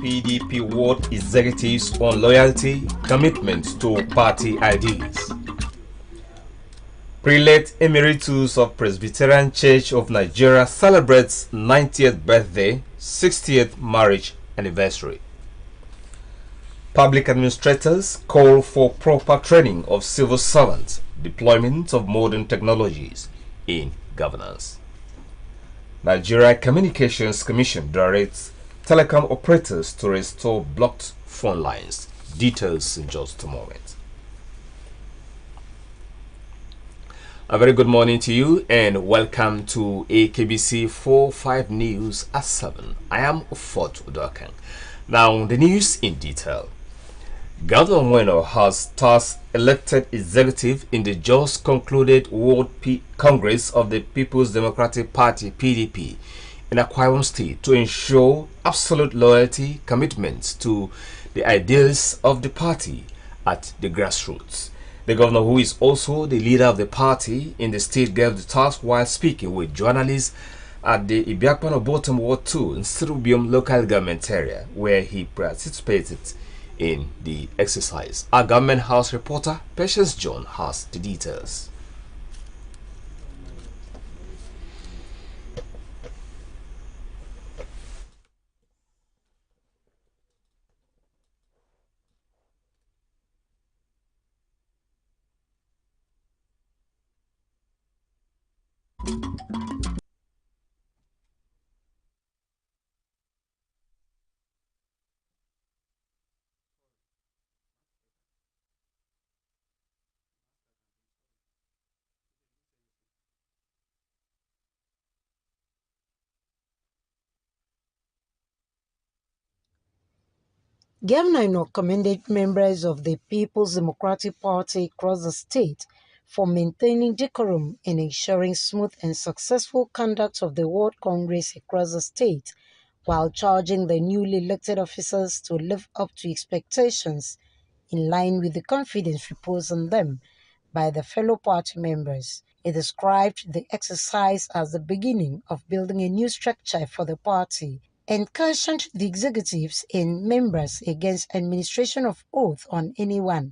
PDP World Executives on loyalty, commitment to party ideas. Prelate Emeritus of Presbyterian Church of Nigeria celebrates 90th birthday, 60th marriage anniversary. Public administrators call for proper training of civil servants, deployment of modern technologies in governance. Nigeria Communications Commission directs telecom operators to restore blocked phone lines. Details in just a moment. A very good morning to you and welcome to AKBC 45 News at 7. I am Fort Udokan. Now the news in detail. Governor Mweno has thus elected executive in the just concluded World Congress of the People's Democratic Party (PDP) in Akwa Ibom State to ensure absolute loyalty, commitment to the ideals of the party at the grassroots. The governor, who is also the leader of the party in the state, gave the task while speaking with journalists at the Ibiakpan Bottom Ward 2 in Sirubium local government area, where he participated in the exercise. Our government house reporter Patience John has the details. Governor Enoch commended members of the People's Democratic Party across the state for maintaining decorum and ensuring smooth and successful conduct of the World Congress across the state, while charging the newly elected officers to live up to expectations in line with the confidence reposed on them by the fellow party members. He described the exercise as the beginning of building a new structure for the party and cautioned the executives and members against administration of oath on anyone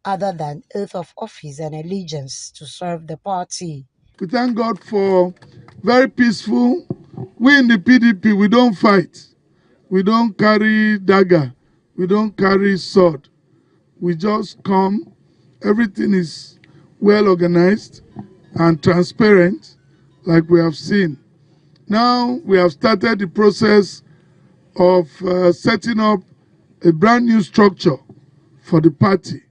other than oath of office and allegiance to serve the party. We thank God for very peaceful. We in the PDP, we don't fight. We don't carry dagger. We don't carry sword. We just come. Everything is well organized and transparent, like we have seen. Now we have started the process of setting up a brand new structure for the party.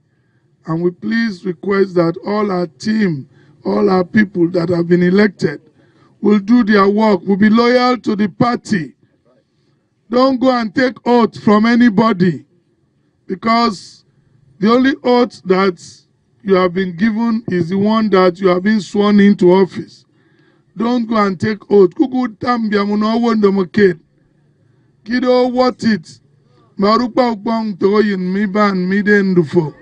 And we please request that all our team, all our people that have been elected will do their work, will be loyal to the party. Don't go and take oath from anybody, because the only oath that you have been given is the one that you have been sworn into office. Don't go and take oath. Kuku tambia muno wondo moked. Kido what it. Marupa upong toyin mi ban mi dendufo.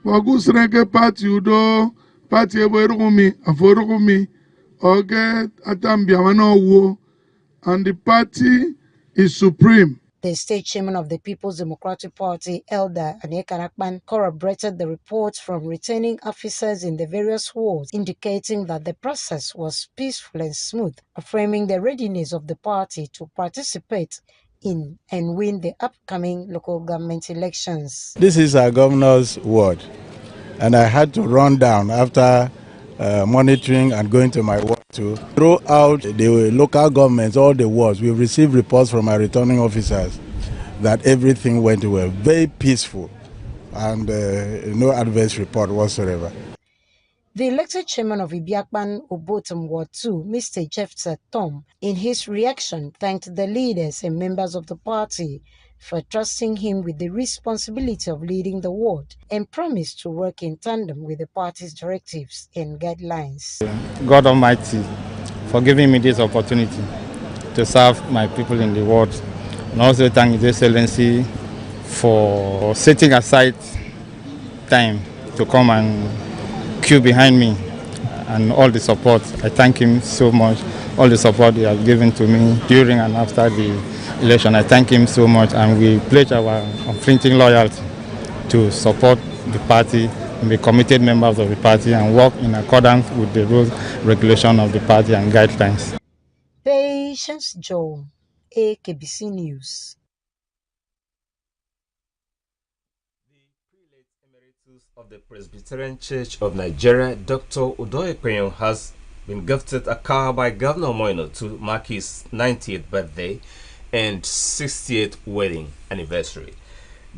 Wagu sreke party udo party ewerumi aforumi oge atambia mano wo, and the party is supreme. The state chairman of the People's Democratic Party, Elder Anekarakpan, corroborated the reports from returning officers in the various wards, indicating that the process was peaceful and smooth, affirming the readiness of the party to participate in and win the upcoming local government elections. This is our governor's ward, and I had to run down after monitoring and going to my ward too. Throughout the local governments, all the wards, we've received reports from our returning officers that everything went well, very peaceful, and no adverse report whatsoever. The elected chairman of Ibiakpan Obotum Ward 2, Mr. Jephthah Tom, in his reaction thanked the leaders and members of the party for trusting him with the responsibility of leading the ward and promised to work in tandem with the party's directives and guidelines. God Almighty for giving me this opportunity to serve my people in the ward, and also thank His Excellency for setting aside time to come and queue behind me and all the support. I thank him so much, all the support he has given to me during and after the election. I thank him so much, and we pledge our unflinching loyalty to support the party and be committed members of the party and work in accordance with the rules, regulation of the party and guidelines. Patience Joe, AKBC News. Of the Presbyterian Church of Nigeria, Dr. Udoye has been gifted a car by Governor Moino to mark his 90th birthday and 60th wedding anniversary.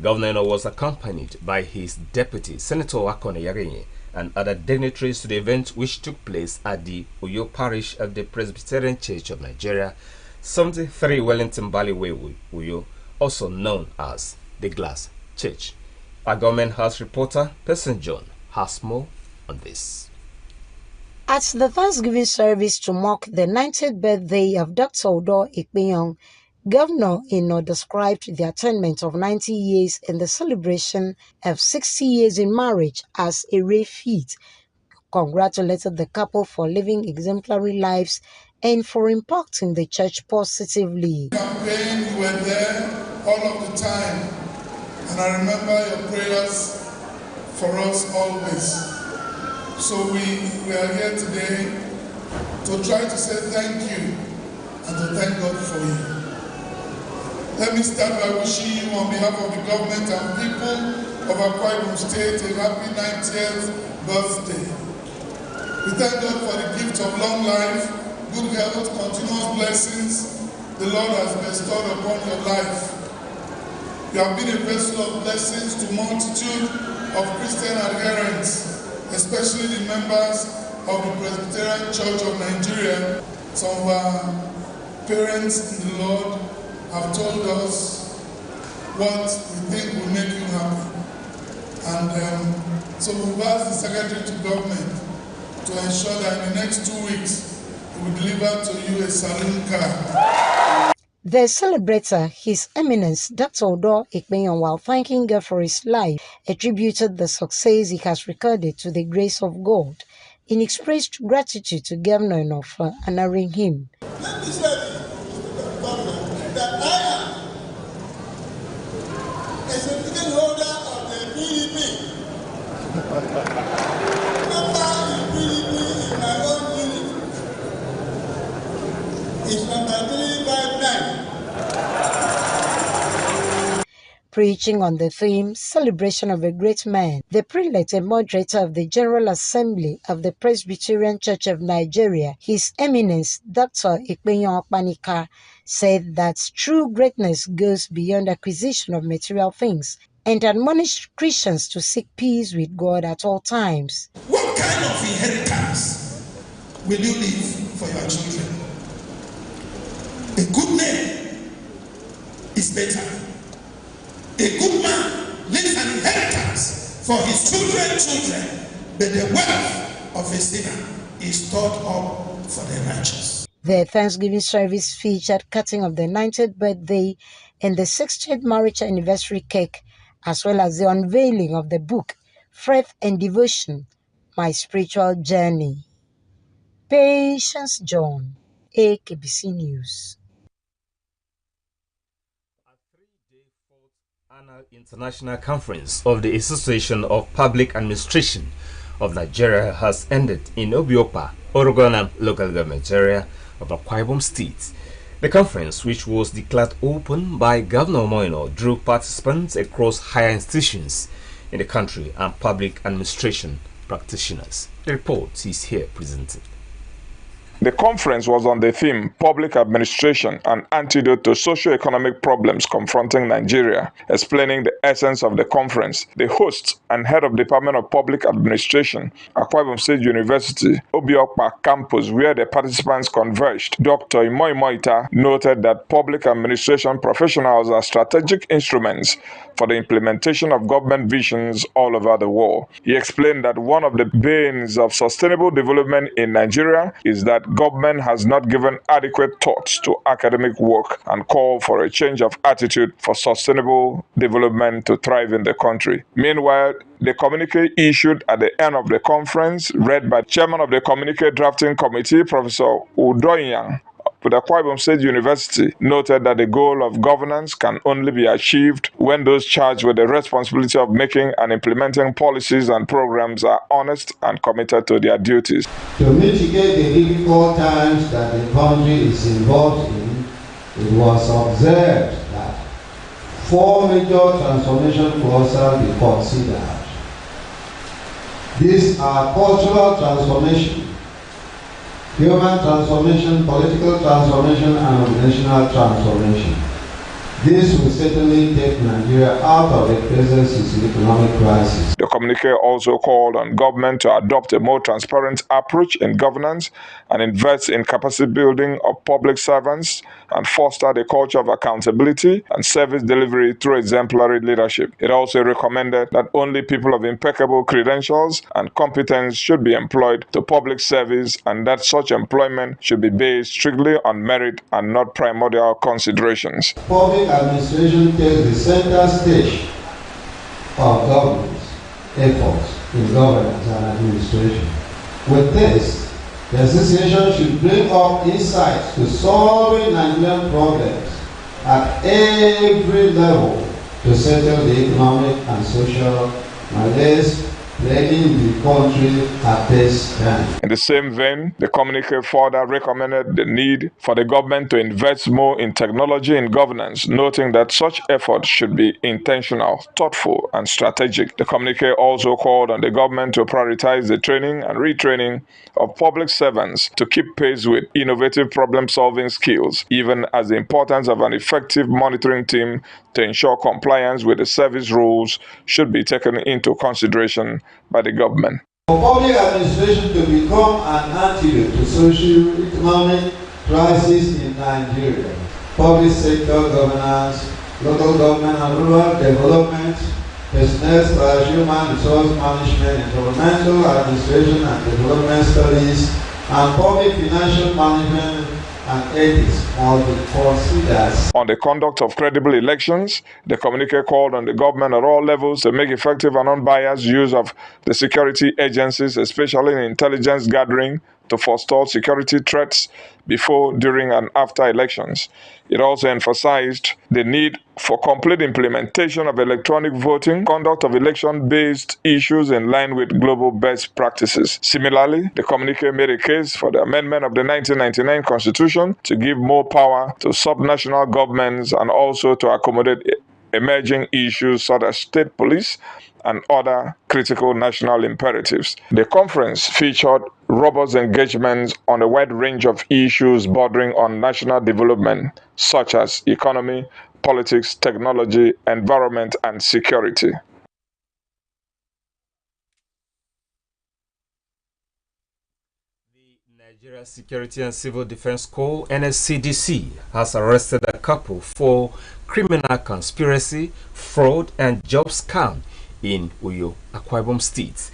Governor was accompanied by his deputy, Senator Akone Yagenye, and other dignitaries to the event, which took place at the Uyo Parish of the Presbyterian Church of Nigeria, 73 Wellington Valley Way, Uyo, also known as the Glass Church. Our Government House reporter, Person John, has more on this. At the Thanksgiving service to mark the 90th birthday of Dr. Udo Ikpenyong, Governor Ino described the attainment of 90 years and the celebration of 60 years in marriage as a rare feat, congratulated the couple for living exemplary lives and for impacting the church positively. Campaign, you were there all of the time. And I remember your prayers for us always. So we are here today to try to say thank you and to thank God for you. Let me start by wishing you on behalf of the government and people of Akwa Ibom State a happy 90th birthday. We thank God for the gift of long life, good health, continuous blessings the Lord has bestowed upon your life. You have been a vessel of blessings to multitude of Christian adherents, especially the members of the Presbyterian Church of Nigeria. Some of our parents in the Lord have told us what we think will make you happy. And so we've asked the Secretary to Government to ensure that in the next 2 weeks, we will deliver to you a saloon car. The celebrator, His Eminence Dr. Udo Ikpenyong, while thanking God for his life, attributed the success he has recorded to the grace of God and expressed gratitude to Governor Ino for honoring him. Let me say to government that I am a certificate holder of the PDP. Number in PDP in my own unit is number 359. Preaching on the theme, Celebration of a Great Man, the prelate and moderator of the General Assembly of the Presbyterian Church of Nigeria, His Eminence Dr. Ikpenyong Okpanika, said that true greatness goes beyond acquisition of material things and admonished Christians to seek peace with God at all times. What kind of inheritance will you leave for your children? A good name is better. A good man leaves an inheritance for his children, but the wealth of a sinner is stored up for the righteous. The Thanksgiving service featured cutting of the 90th birthday and the 60th marriage anniversary cake, as well as the unveiling of the book, Faith and Devotion, My Spiritual Journey. Patience John, AKBC News. Annual International Conference of the Association of Public Administration of Nigeria has ended in Obiopa, Oregon local government area of Akwa Ibom State. The conference, which was declared open by Governor Moino, drew participants across higher institutions in the country and public administration practitioners. The report is here presented. The conference was on the theme Public Administration, an Antidote to Socio-Economic Problems Confronting Nigeria. Explaining the essence of the conference, the host and head of Department of Public Administration, Akwa Ibom State University, Obiokpa campus, where the participants converged, Dr. Imoy Moita noted that public administration professionals are strategic instruments for the implementation of government visions all over the world. He explained that one of the banes of sustainable development in Nigeria is that government has not given adequate thoughts to academic work and called for a change of attitude for sustainable development to thrive in the country. Meanwhile, the communique issued at the end of the conference, read by Chairman of the Communique Drafting Committee, Professor Udoyang, with Akwa Ibom State University, noted that the goal of governance can only be achieved when those charged with the responsibility of making and implementing policies and programs are honest and committed to their duties. To mitigate the difficult times that the country is involved in, it was observed that 4 major transformation clusters be considered. These are cultural transformation, human transformation, political transformation, and organizational transformation. This will certainly take Nigeria out of the present socio-economic crisis. The communique also called on government to adopt a more transparent approach in governance and invest in capacity building of public servants and foster the culture of accountability and service delivery through exemplary leadership. It also recommended that only people of impeccable credentials and competence should be employed to public service and that such employment should be based strictly on merit and not primordial considerations. Public administration takes the center stage of government's efforts in governance and administration. With this, the association should bring up insights to solving Nigerian problems at every level to settle the economic and social malaise plaguing the country at this time. In the same vein, the communique further recommended the need for the government to invest more in technology and governance, noting that such efforts should be intentional, thoughtful, and strategic. The communique also called on the government to prioritize the training and retraining of public servants to keep pace with innovative problem-solving skills, even as the importance of an effective monitoring team to ensure compliance with the service rules should be taken into consideration by the government. For public administration to become an antidote to socio-economic crisis in Nigeria, public sector governance, local government and rural development, personnel/human resource management, environmental administration and development studies, and public financial management and ethics must be considered. On the conduct of credible elections, the communique called on the government at all levels to make effective and unbiased use of the security agencies, especially in intelligence gathering, to forestall security threats before, during, and after elections. It also emphasized the need for complete implementation of electronic voting, conduct of election-based issues in line with global best practices. Similarly, the communique made a case for the amendment of the 1999 Constitution to give more power to subnational governments and also to accommodate emerging issues such as state police and other critical national imperatives. The conference featured robust engagements on a wide range of issues bordering on national development, such as economy, politics, technology, environment, and security. Nigeria Security and Civil Defense Corps (NSCDC) has arrested a couple for criminal conspiracy, fraud, and job scam in Uyo, Akwa Ibom State.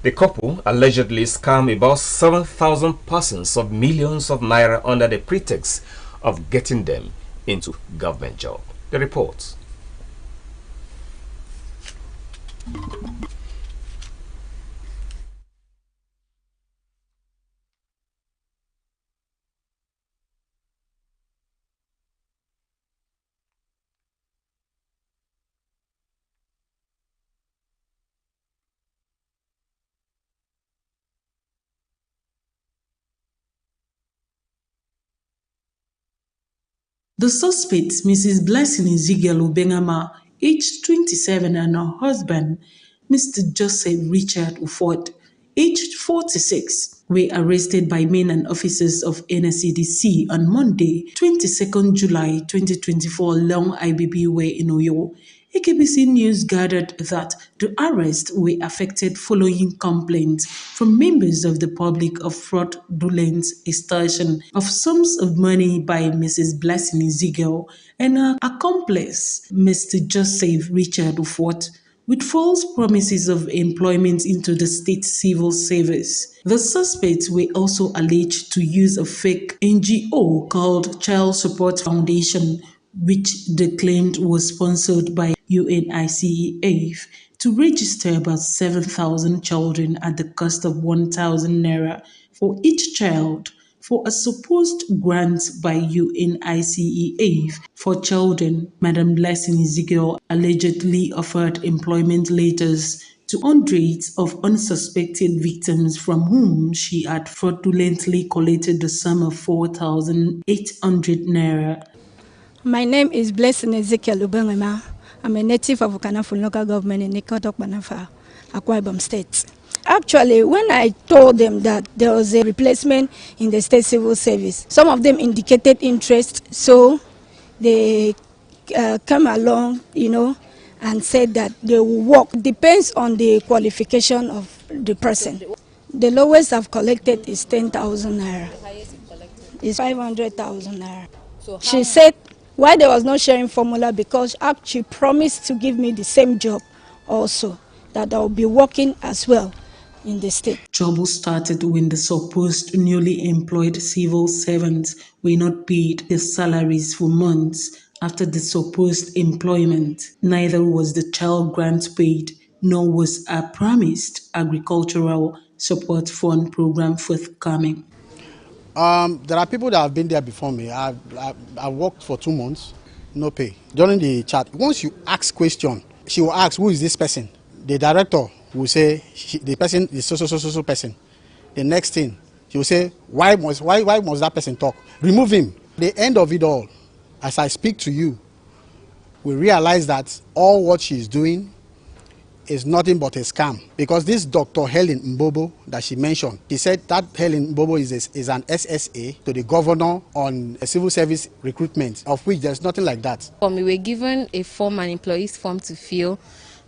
The couple allegedly scammed about 7,000 persons of millions of naira under the pretext of getting them into government job. The report. The suspect, Mrs. Blessing Ezekiel Obengama, aged 27, and her husband, Mr. Joseph Richard Uford, aged 46, were arrested by men and officers of NSCDC on Monday, 22nd July 2024 along IBB Way in Oyo. AKBC News gathered that the arrests were affected following complaints from members of the public of fraudulent extortion of sums of money by Mrs. Blessing Ezekiel and her accomplice, Mr. Joseph Richard Ufot, with false promises of employment into the state civil service. The suspects were also alleged to use a fake NGO called Child Support Foundation, which they claimed was sponsored by UNICEF, to register about 7,000 children at the cost of 1,000 naira for each child for a supposed grant by UNICEF for children. Madam Blessing Ezekiel allegedly offered employment letters to hundreds of unsuspected victims from whom she had fraudulently collected the sum of 4,800 naira. My name is Blessing Ezekiel Ubengema. I'm a native of Ukanafun local government in Nikotok Banafa, Akwa Ibom State. Actually, when I told them that there was a replacement in the state civil service, some of them indicated interest, so they come along, and said that they will work. Depends on the qualification of the person. The lowest I've collected is 10,000 naira. The highest you've collected is 500,000 naira. So she said why there was no sharing formula, because she promised to give me the same job also, that I will be working as well in the state. Trouble started when the supposed newly employed civil servants were not paid their salaries for months after the supposed employment. Neither was the child grant paid, nor was a promised agricultural support fund program forthcoming. There are people that have been there before me. I've worked for 2 months, no pay. During the chat, once you ask question, she will ask, who is this person? The director will say, the person is so person. The next thing, she will say, why must that person talk? Remove him. The end of it all, as I speak to you, we realize that all what she is doing is nothing but a scam, because this Dr. Helen Mbobo that she mentioned, he said that Helen Mbobo is an SSA to the governor on a civil service recruitment, of which there's nothing like that. We were given a form, an employee's form to fill,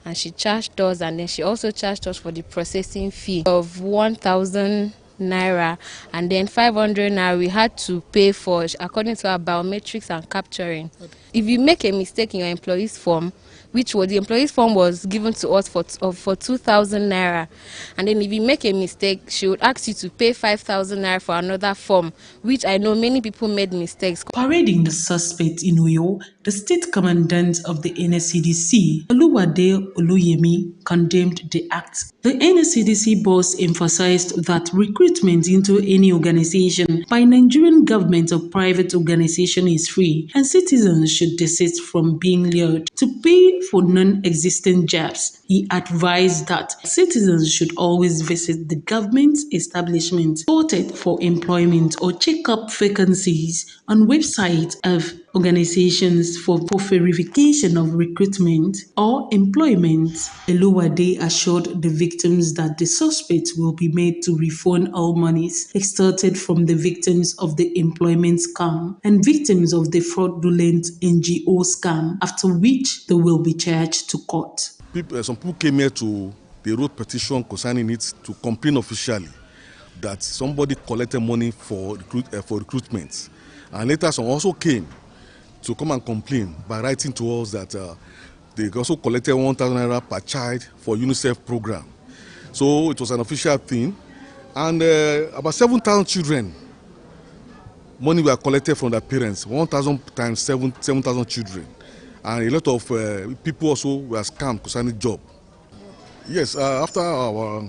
and she charged us, and then she also charged us for the processing fee of 1,000 naira, and then 500 naira we had to pay for according to our biometrics and capturing. If you make a mistake in your employee's form, which was the employee's form was given to us for 2,000 naira, and then if you make a mistake, she would ask you to pay 5,000 naira for another form, which I know many people made mistakes. Parading the suspect in Oyo, the state commandant of the NSCDC, Oluwade Oluyemi, condemned the act. The NSCDC boss emphasized that recruitment into any organization by Nigerian government or private organization is free, and citizens should desist from being lured to pay for non-existent jobs. He advised that citizens should always visit the government establishment sorted for employment or check up vacancies on websites of organizations for verification of recruitment or employment. Eluwade assured the victims that the suspects will be made to refund all monies extorted from the victims of the employment scam and victims of the fraudulent NGO scam, after which they will be charged to court. Some people came here they wrote petition concerning it to complain officially that somebody collected money for recruitment. And later some also came to come and complain by writing to us that they also collected 1,000 naira per child for UNICEF program. So it was an official thing. And about 7,000 children, money were collected from their parents, 1,000 times 7,000 children. And a lot of people also were scammed concerning job. Yes, after our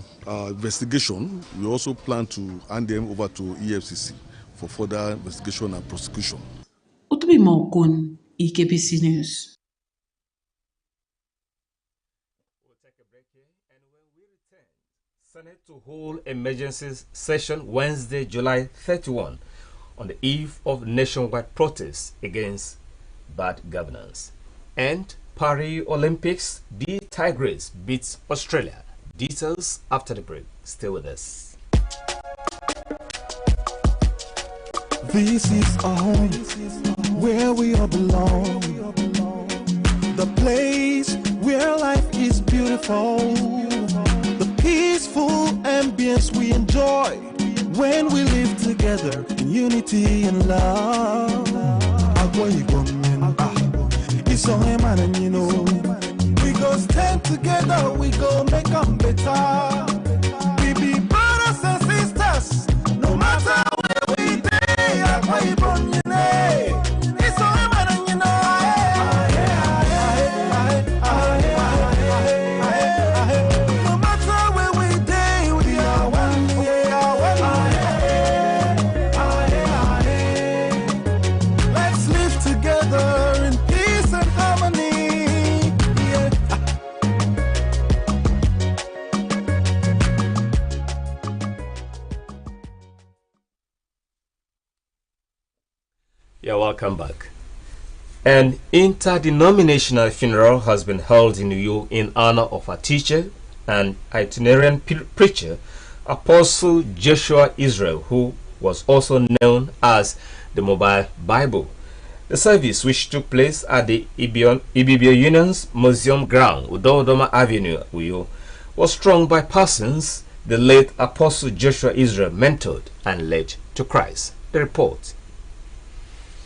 investigation, we also plan to hand them over to EFCC for further investigation and prosecution. Utubi Mokun, EKBC News. We'll take a break here, and when we return, Senate to hold emergency session Wednesday, July 31, on the eve of nationwide protests against bad governance. And Paris Olympics, the Tigers beats Australia. Details after the break. Stay with us. This is our home, where we all belong. The place where life is beautiful. The peaceful ambience we enjoy when we live together in unity and love. It's all man and you know. We go stand together, we go make them better. We be brothers and sisters, no matter where we day. It's all man and you know. No matter where we day, we are one. Let's live together in peace and harmony. Yeah. You're welcome back. An interdenominational funeral has been held in Uyo in honor of a teacher and itinerant preacher, Apostle Joshua Israel, who was also known as the Mobile Bible. The service, which took place at the Ibibio Union's Museum Ground, Udodoma Avenue, Uyo, was strung by persons the late Apostle Joshua Israel mentored and led to Christ. The report.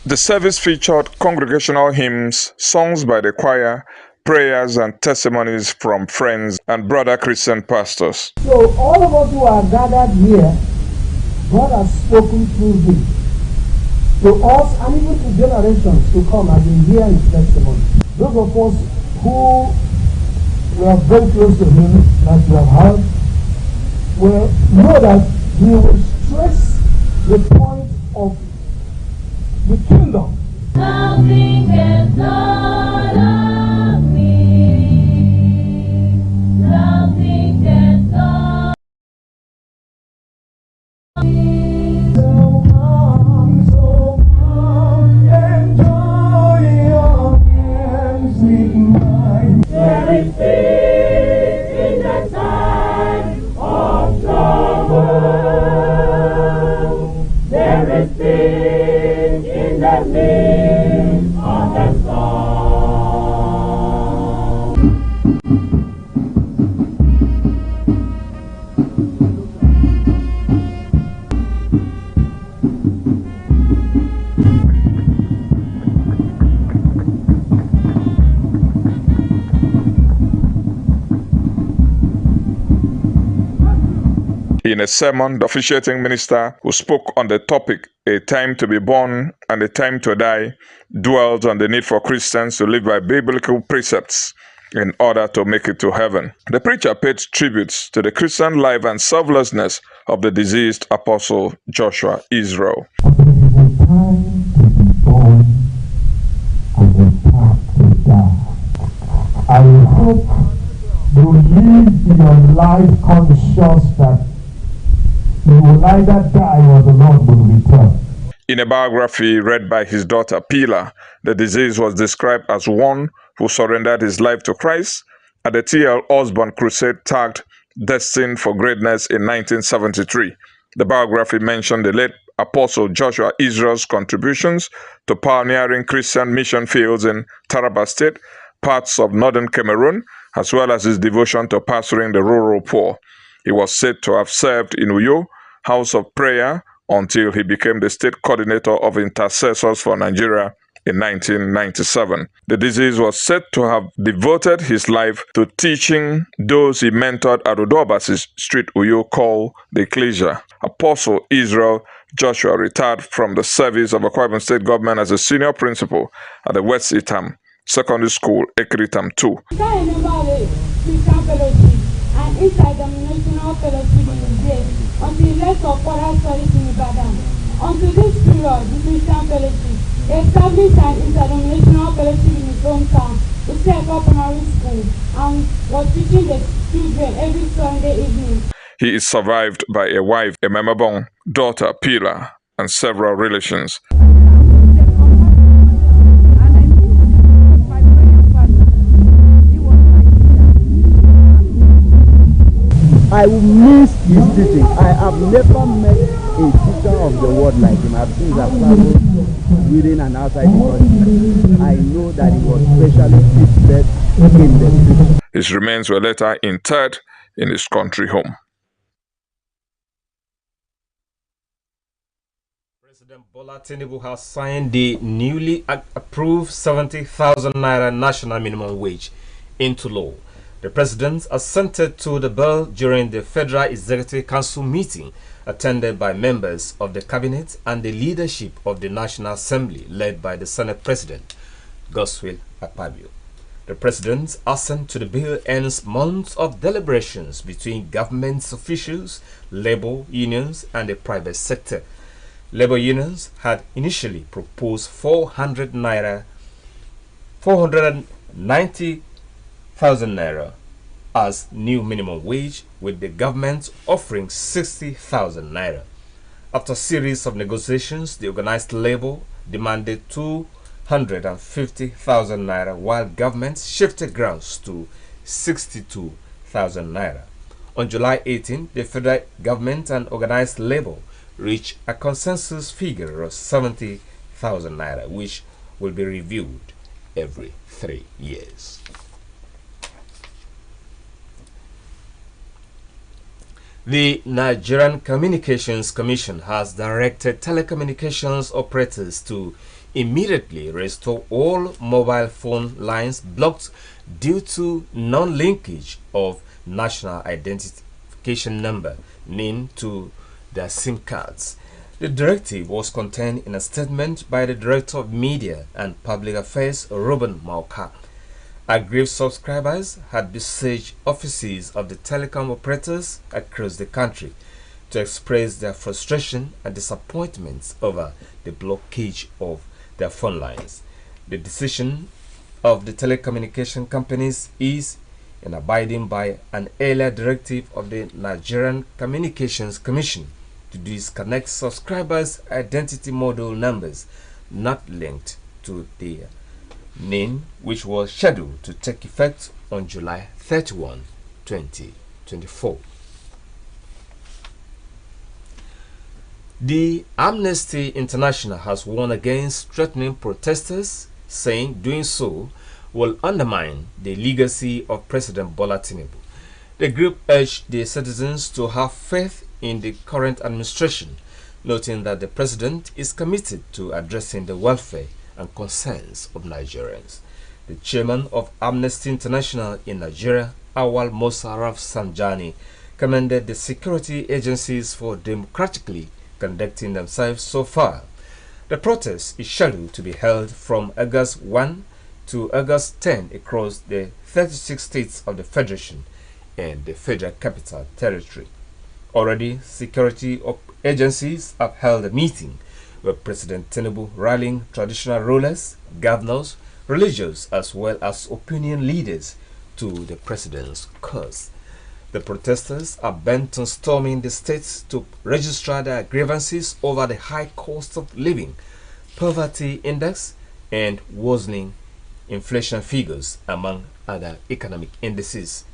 The service featured congregational hymns, songs by the choir, prayers and testimonies from friends and brother Christian pastors. So all of us who are gathered here, God has spoken through him to us and even to generations to come as we hear his testimony. Those of us who were very close to him, like you have heard, will know that he will stress the point of the kingdom. Nothing can stop me. Nothing can stop me. So come, enjoy your hands with mine. There is peace in the time of trouble. There is peace in the midst of the storm. In a sermon, the officiating minister, who spoke on the topic, A Time to be Born and a Time to Die, dwelled on the need for Christians to live by biblical precepts in order to make it to heaven. The preacher paid tributes to the Christian life and selflessness of the deceased Apostle Joshua Israel. There is a time to be born and a time to die. I hope you live your life conscious that you will either die or the Lord will return. In a biography read by his daughter Pilar, the deceased was described as one who surrendered his life to Christ at the T.L. Osborne crusade tagged Destined for Greatness in 1973. The biography mentioned the late Apostle Joshua Israel's contributions to pioneering Christian mission fields in Taraba State, parts of northern Cameroon, as well as his devotion to pastoring the rural poor. He was said to have served in Uyo, House of Prayer, until he became the state coordinator of intercessors for Nigeria in 1997. The deceased was said to have devoted his life to teaching those he mentored at Udobasi Street, Uyo, called the Ecclesia. Apostle Israel Joshua retired from the service of Akwa Ibom State government as a senior principal at the West Itam Secondary School, Ekritam 2. And interdenominational fellowship in Nigeria until the rest of further studies in Ibadan. Until this period, the Christian fellowship established an interdenominational fellowship in his hometown, Usefa Primary School, and was teaching the children every Sunday evening. He is survived by a wife, a Memabong, daughter, Pilar, and several relations. I will miss his teaching. I have never met a teacher of the word like him. I've seen that traveled within and outside the country. I know that he was specially gifted in the scripture. His remains were later interred in his country home. President Bola Tinubu has signed the newly approved 70,000 naira national minimum wage into law. The president assented to the bill during the Federal Executive Council meeting attended by members of the cabinet and the leadership of the National Assembly led by the Senate President, Godswill Akpabio. The president's assent to the bill ends months of deliberations between government officials, labor unions, and the private sector. Labor unions had initially proposed 490,000 naira as new minimum wage, with the government offering 60,000 naira. After a series of negotiations, the organized labor demanded 250,000 naira, while government shifted grounds to 62,000 naira. On July 18, the federal government and organized labor reached a consensus figure of 70,000 naira, which will be reviewed every 3 years. The Nigerian Communications Commission has directed telecommunications operators to immediately restore all mobile phone lines blocked due to non-linkage of National Identification Number (NIN) to their SIM cards. The directive was contained in a statement by the Director of Media and Public Affairs, Ruben Mauka. Aggrieved subscribers had besieged offices of the telecom operators across the country to express their frustration and disappointment over the blockage of their phone lines. The decision of the telecommunication companies is in abiding by an earlier directive of the Nigerian Communications Commission to disconnect subscribers' identity model numbers not linked to their NIN, which was scheduled to take effect on July 31, 2024. The Amnesty International has warned against threatening protesters, saying doing so will undermine the legacy of President Bola Tinubu. The group urged the citizens to have faith in the current administration, noting that the president is committed to addressing the welfare and concerns of Nigerians. The chairman of Amnesty International in Nigeria, Awal Mosaraf Sanjani, commended the security agencies for democratically conducting themselves so far. The protest is scheduled to be held from August 1 to August 10 across the 36 states of the Federation and the Federal Capital Territory. Already, security agencies have held a meeting with President Tinubu rallying traditional rulers, governors, religious as well as opinion leaders to the president's cause. The protesters are bent on storming the states to register their grievances over the high cost of living, poverty index, and worsening inflation figures, among other economic indices.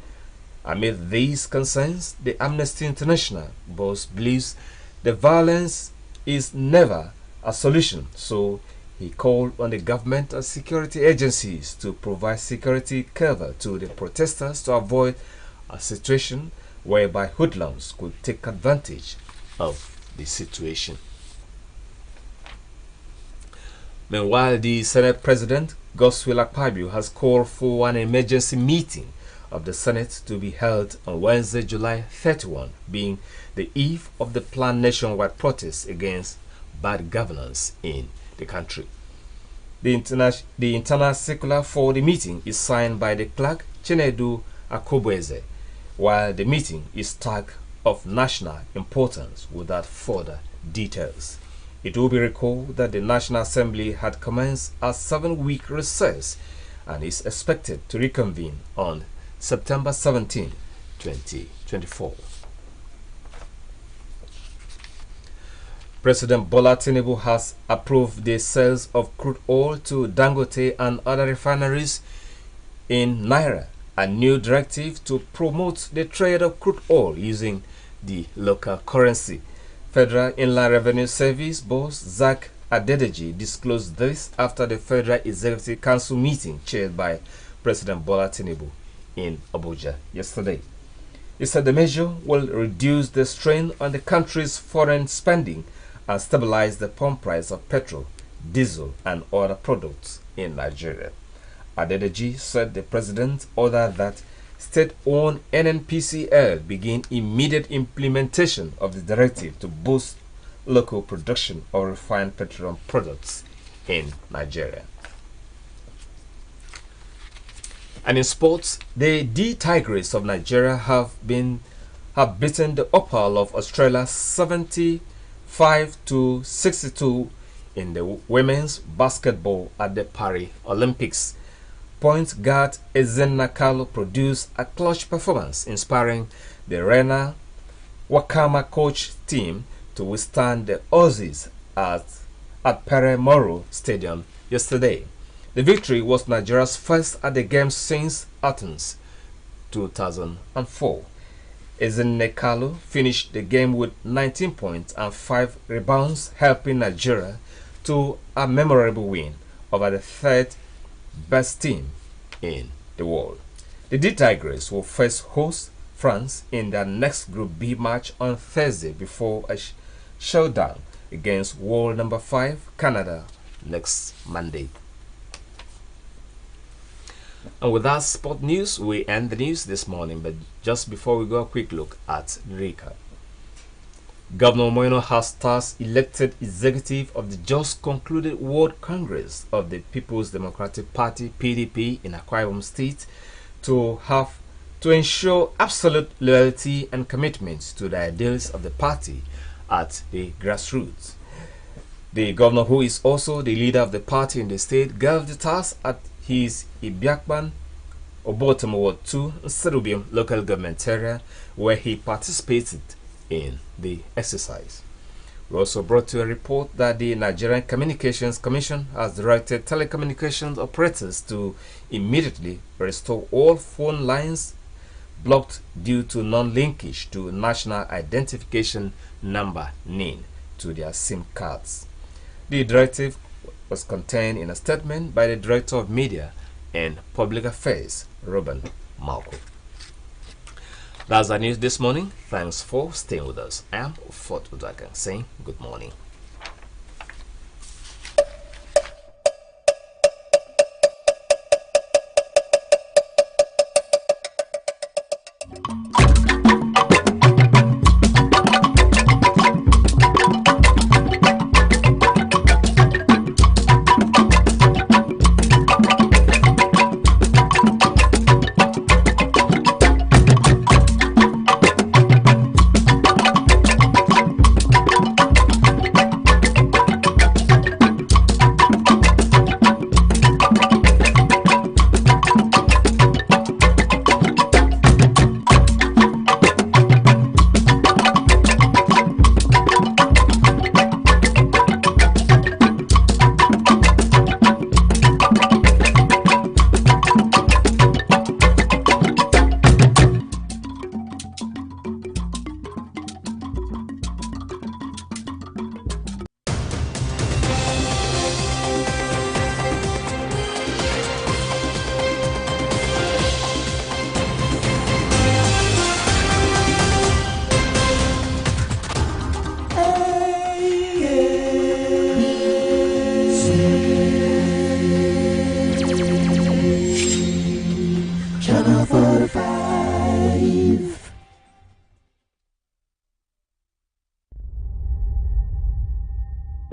Amid these concerns, the Amnesty International boss believes the violence is never a solution, so he called on the government and security agencies to provide security cover to the protesters to avoid a situation whereby hoodlums could take advantage of the situation. Meanwhile, the Senate President, Godswill Akpabio, has called for an emergency meeting of the Senate to be held on Wednesday, July 31, being the eve of the planned nationwide protests against bad governance in the country. The internal circular for the meeting is signed by the clerk, Chinedu Akobweze, while the meeting is tagged of national importance without further details. It will be recalled that the National Assembly had commenced a 7-week recess and is expected to reconvene on September 17, 2024. President Bola Tinubu has approved the sales of crude oil to Dangote and other refineries in Naira a new directive to promote the trade of crude oil using the local currency. Federal Inland Revenue Service boss Zach Adedeji disclosed this after the Federal Executive Council meeting chaired by President Bola Tinubu in Abuja yesterday. He said the measure will reduce the strain on the country's foreign spending and stabilize the pump price of petrol, diesel, and other products in Nigeria. Adedeji said the president ordered that state-owned NNPCL begin immediate implementation of the directive to boost local production of refined petroleum products in Nigeria. And in sports, the D Tigers of Nigeria have beaten the Opal of Australia 75-62 in the women's basketball at the Paris Olympics. Point guard Ezenna Kalu produced a clutch performance, inspiring the Rena Wakama coach team to withstand the Aussies at Pere Moro Stadium yesterday. The victory was Nigeria's first at the games since Athens 2004. Ezenna Kalu finished the game with 19 points and 5 rebounds, helping Nigeria to a memorable win over the third best team in the world. The D Tigers will first host France in their next Group B match on Thursday before a showdown against world number 5 Canada next Monday. And with that sport news, we end the news this morning. But just before we go, a quick look at the recap. Governor Moino has thus elected executive of the just concluded World Congress of the People's Democratic Party (PDP) in Akwa Ibom State to ensure absolute loyalty and commitment to the ideals of the party at the grassroots. The governor, who is also the leader of the party in the state, gave the task at his Ibiakban Obotom Ward 2 Serubium local government area, where he participated in the exercise. We also brought you a report that the Nigerian Communications Commission has directed telecommunications operators to immediately restore all phone lines blocked due to non-linkage to National Identification Number (NIN) to their SIM cards. The directive was contained in a statement by the Director of Media and Public Affairs, Ruben Malco. That's our news this morning. Thanks for staying with us. I am Fort Udakan saying good morning.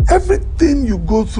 Everything you go through